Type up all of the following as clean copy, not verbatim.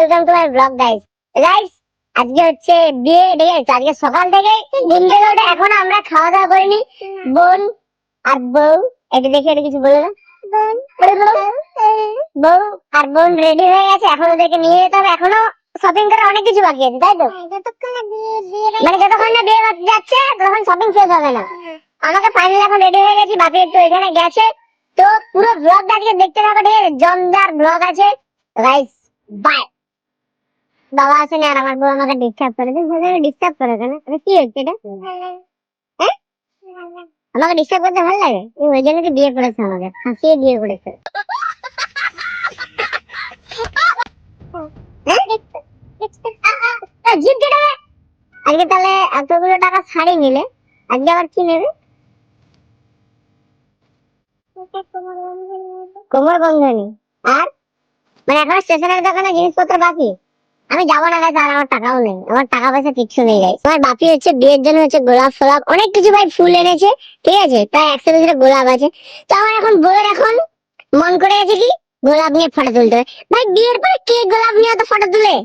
Welcome to my blog guys. Guys আজকে হচ্ছে বিয়ে, ঠিক আছে? আজকে সকাল থেকে ঘুম থেকে উঠে এখনো আমরা খাওয়া দাওয়া করিনি। বোন আর বউ, এটা দেখে এটা কিছু বলে না। বউ আর বোন রেডি হয়ে গেছে, এখন ওদেরকে নিয়ে যেতে হবে। এখনো শপিং করা অনেক কিছু বাকি আছে, তাই তো? মানে যতক্ষণ না বিয়ে যাচ্ছে ততক্ষণ শপিং শেষ হবে না। আমাকে ফাইনালি এখন রেডি হয়ে গেছি, বাপি একটু এখানে গেছে। তো পুরো ব্লগটা আজকে দেখতে থাকো, ঠিক আছে? জমদার ব্লগ আছে গাইস। বাই। বাবা আসেনি আর আমার বউ আমাকে ডিস্টার্ব করে। ডিস্টার্ব করে কেন? কি হচ্ছে এটা? হ্যাঁ? আমাকে ডিস্টার্ব করতে ভালো লাগে? ওই জন্য কি বিয়ে করেছে, আমাকে ফাঁসিয়ে বিয়ে করেছে। জিপ কেটে। আজকে তাহলে এতগুলো টাকা শাড়ি নিলে, আজকে আবার কি নেবে? কোমর বন্ধনী। আর মানে এখন স্টেশনের দোকানে জিনিসপত্র বাকি। আমি যাবো না গাইস, আর আমার টাকাও নেই, আমার টাকা পয়সা কিচ্ছু নেই গাইস। আমার বাপি হচ্ছে বিয়ের জন্য হচ্ছে গোলাপ ফোলাপ অনেক কিছু ভাই ফুল এনেছে, ঠিক আছে? প্রায় 100 গোলাপ আছে। তো আমার এখন বউয়ের এখন মন করে আছে কি গোলাপ নিয়ে ফটো তুলতে হবে। ভাই বিয়ের পরে কে গোলাপ নিয়ে তো ফটো তুলে?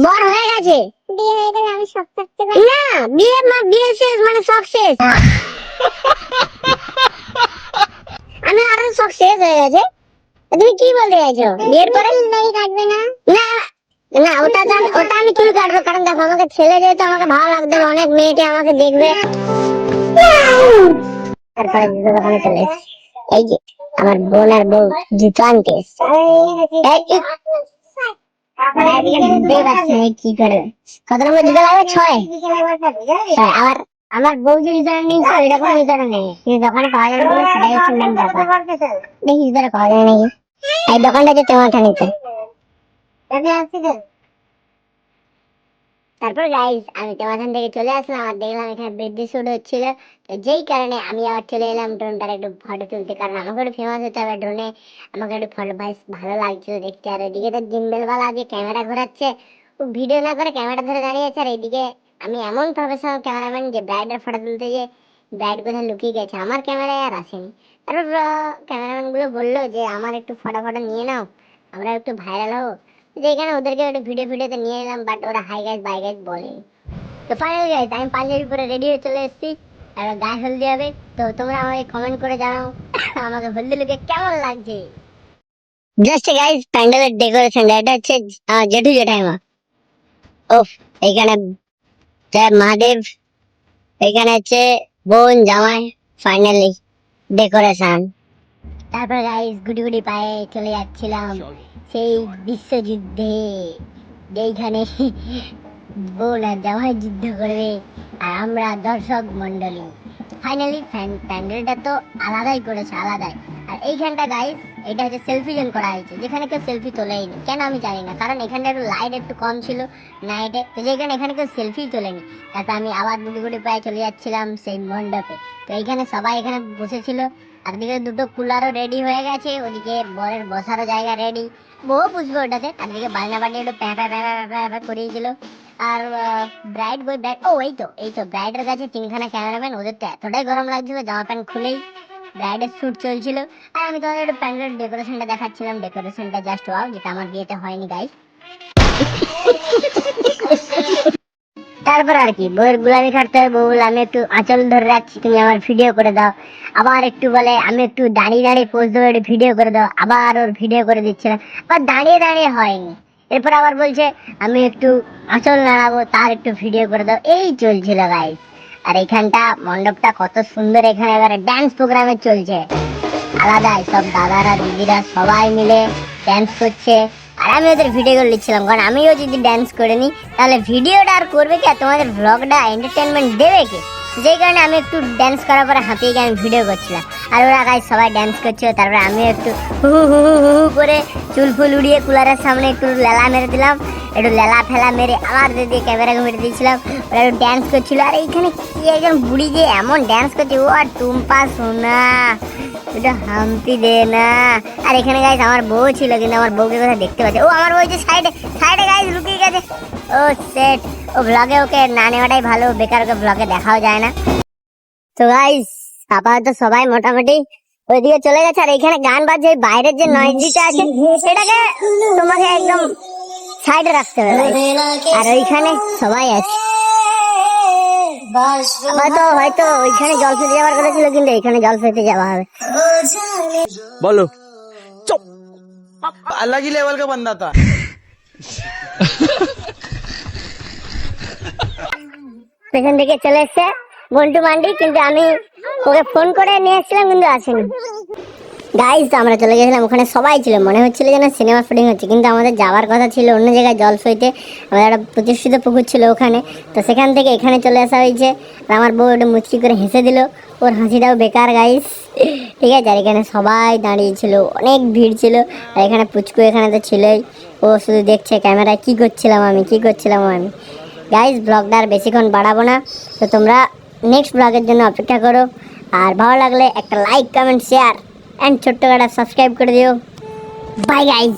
বর হয়ে গেছে, বিয়ে হয়ে গেলে আমি শখ থাকতে পারি না। বিয়ে শেষ মানে শখ শেষ। আমি আরো শখ শেষ হয়ে গেছে। তুমি কি বলতে চাইছো? বিয়ের পরে কাটবে না? না না, ওটা আমি চুল কাটবো, কারণ দেখো আমাকে ছেলে যেহেতু আমাকে ভালো লাগবে, অনেক মেয়েকে আমাকে দেখবে। তারপরে জুতো দোকানে চলে এসেছি। এই যে আমার বোন আর বউ জুতো আনতে এসছে। কি করে কত নম্বর জুতো লাগবে? 6। আবার আমার বউ যে জুতো নিয়েছে ওইটা কোনো জুতো নেই, কিন্তু দোকানে পাওয়া যাবে না, সেটাই হচ্ছে মেন ব্যাপার। দেখি জুতোটা পাওয়া যায় নাকি। এই দোকানটা যে তোমার নিতে। তারপর গাইস আমি তোমাদের থেকে চলে আসলাম, আর দেখলাম এখানে বৃদ্ধি শুট হচ্ছিল। তো যেই কারণে আমি আবার চলে এলাম ড্রোনটার একটু ফটো তুলতে, কারণ আমাকে একটু ফেমাস হতে হবে ড্রোনে। আমাকে একটু ফটো ভাই ভালো লাগছিল দেখতে। আর এদিকে তো জিম্বেল বালা আজকে ক্যামেরা ঘোরাচ্ছে, ও ভিডিও না করে ক্যামেরা ধরে দাঁড়িয়ে আছে। আর এদিকে আমি এমন প্রফেশনাল ক্যামেরাম্যান যে ব্রাইডের ফটো তুলতে যে ব্রাইড কোথায় লুকিয়ে গেছে আমার ক্যামেরায় আর আসেনি। তারপর ক্যামেরাম্যান গুলো বললো যে আমার একটু ফটো ফটো নিয়ে নাও, আমরা একটু ভাইরাল হবো। যেখানে ওদেরকে একটু ভিডিওতে নিয়ে এলাম, বাট ওরা হাই গাইজ বাই গাইজ বলে। তো ফাইনাল গাইজ আমি পাঞ্জাবি পরে রেডি হয়ে চলে এসেছি। আর গায়ে হলদি হবে, তো তোমরা আমাকে কমেন্ট করে জানাও আমাকে হলদি লুকে কেমন লাগছে। জাস্ট গাইজ প্যান্ডেলের ডেকোরেশন, এটা হচ্ছে জেঠু জেঠাইমা। ওফ, এইখানে জয় মহাদেব, এখানে হচ্ছে বোন জামাই, ফাইনালি ডেকোরেশন। তারপর গাইস গুটি গুটি পায়ে চলে যাচ্ছিলাম সেই বিশ্বযুদ্ধে, যেইখানে বোন আর জামাই যুদ্ধ করবে আর আমরা দর্শক মন্ডলী। ফাইনালি প্যান্ডেলটা তো আলাদাই করেছে, আলাদাই। আর এইখানটা গাইস এটা হচ্ছে সেলফি জোন করা হয়েছে, যেখানে কেউ সেলফি তোলেই নি। কেন আমি জানি না, কারণ এখানটা একটু লাইট একটু কম ছিল নাইটে, তো যেখানে এখানে কেউ সেলফি তোলেনি। তারপর আমি আবার গুটি গুটি পায়ে চলে যাচ্ছিলাম সেই মণ্ডপে। তো এইখানে সবাই এখানে বসেছিল, আর দিকে দুটো কুলারও রেডি হয়ে গেছে, ওদিকে বরের বসারও জায়গা রেডি, বউ বুঝবে ওটাতে। আর দিকে বাজনা বাজনা একটু প্যাঁ প্যাঁ প্যাঁ প্যাঁ প্যাঁ প্যাঁ করিয়েছিল। আর ব্রাইড বই ব্রাইড, ও এই তো ব্রাইডের কাছে 3খানা ক্যামেরাম্যান, ওদের তো এতটাই গরম লাগছিল জামা প্যান্ট খুলেই ব্রাইডের শ্যুট চলছিল। আর আমি তোমাদের একটু প্যান্ডেল ডেকোরেশনটা দেখাচ্ছিলাম, ডেকোরেশনটা জাস্ট ওয়াও, যেটা আমার বিয়েতে হয়নি গাইস। তারপর আর কি বউয়ের গুলামি খাটতে হবে, বউ বলে আমি একটু আঁচল ধরে রাখছি তুমি আমার ভিডিও করে দাও। আবার একটু বলে আমি একটু দাঁড়িয়ে দাঁড়িয়ে পোজ দেবো, একটু ভিডিও করে দাও, আবার ওর ভিডিও করে দিচ্ছিলাম। আবার দাঁড়িয়ে দাঁড়িয়ে হয়নি, এরপর আবার বলছে আমি একটু আঁচল নাড়াবো, তার একটু ভিডিও করে দাও। এই চলছিল গাইস। আর এখানটা মণ্ডপটা কত সুন্দর, এখানে এবারে ড্যান্স প্রোগ্রামে চলছে আলাদাই, সব দাদারা দিদিরা সবাই মিলে ড্যান্স করছে। আর আমি ওদের ভিডিও করে নিচ্ছিলাম, কারণ আমিও যদি ড্যান্স করে নিই তাহলে ভিডিওটা আর করবে কি, আর তোমাদের ব্লগটা এন্টারটেনমেন্ট দেবে কি? যেই কারণে আমি একটু ড্যান্স করার পরে হাঁপিয়ে গিয়ে আমি ভিডিও করছিলাম। আর ওরা গাইজ সবাই ড্যান্স করছিল, তারপরে আমিও একটু হু হু হু হু হু করে চুল ফুল উড়িয়ে কুলারের সামনে একটু লেলা মেরে দিলাম, একটু লেলা ফেলা মেরে আবার দিয়ে ক্যামেরা মেরে দিয়েছিলাম। ওরা একটু ড্যান্স করছিল। আর এইখানে কি একজন বুড়ি যে এমন ড্যান্স করছে, ও আর টুম্পা সোনা এটা হাম্পি দে না। আর এখানে গাইজ আমার বউ ছিল, কিন্তু আমার বউকে কোথায় দেখতে পাচ্ছে? ও আমার বউ যে সাইডে সাইডে গাইজ লুকিয়ে গেছে। ও সেট, ও ব্লগে ওকে না নেওয়াটাই ভালো, বেকার ওকে ব্লগে দেখাও যায় না। তো গাইজ আপাতত সবাই মোটামুটি ওইদিকে চলে গেছে। আর এখানে গান বাজছে, বাইরের যে নয়েজিটা আছে সেটাকে তোমাকে একদম সাইডে রাখতে হবে আর ওইখানে সবাই আছে হয়তো হয়তো ওইখানে জল ফেলতে যাওয়ার কথা ছিল কিন্তু এখানে জল ফেলতে যাওয়া হবে बोलो चुप अलग ही लेवल का बंदा था পেছন থেকে চলে এসছে বন্টু মান্ডি কিন্তু আমি ওকে ফোন করে নিয়ে এসেছিলাম কিন্তু আসেনি গাইস আমরা চলে গেছিলাম ওখানে সবাই ছিল মনে হচ্ছিল যেন সিনেমা শুটিং হচ্ছে কিন্তু আমাদের যাওয়ার কথা ছিল অন্য জায়গায় জল সইতে আমাদের একটা প্রতিষ্ঠিত পুকুর ছিল ওখানে তো সেখান থেকে এখানে চলে আসা হয়েছে আর আমার বউ একটু মুচকি করে হেসে দিল ওর হাসিটাও বেকার গাইস ঠিক আছে আর এখানে সবাই দাঁড়িয়েছিল অনেক ভিড় ছিল আর এখানে পুচকু এখানে তো ছিলই ও শুধু দেখছে ক্যামেরায় কী করছিলাম আমি গাইস ব্লগটা আর বেশিক্ষণ বাড়াবো না তো তোমরা নেক্সট ব্লগের জন্য অপেক্ষা করো আর ভালো লাগলে একটা লাইক কমেন্ট শেয়ার অ্যান্ড ছোট্ট একটা সাবস্ক্রাইব করে দিও বাই গাইস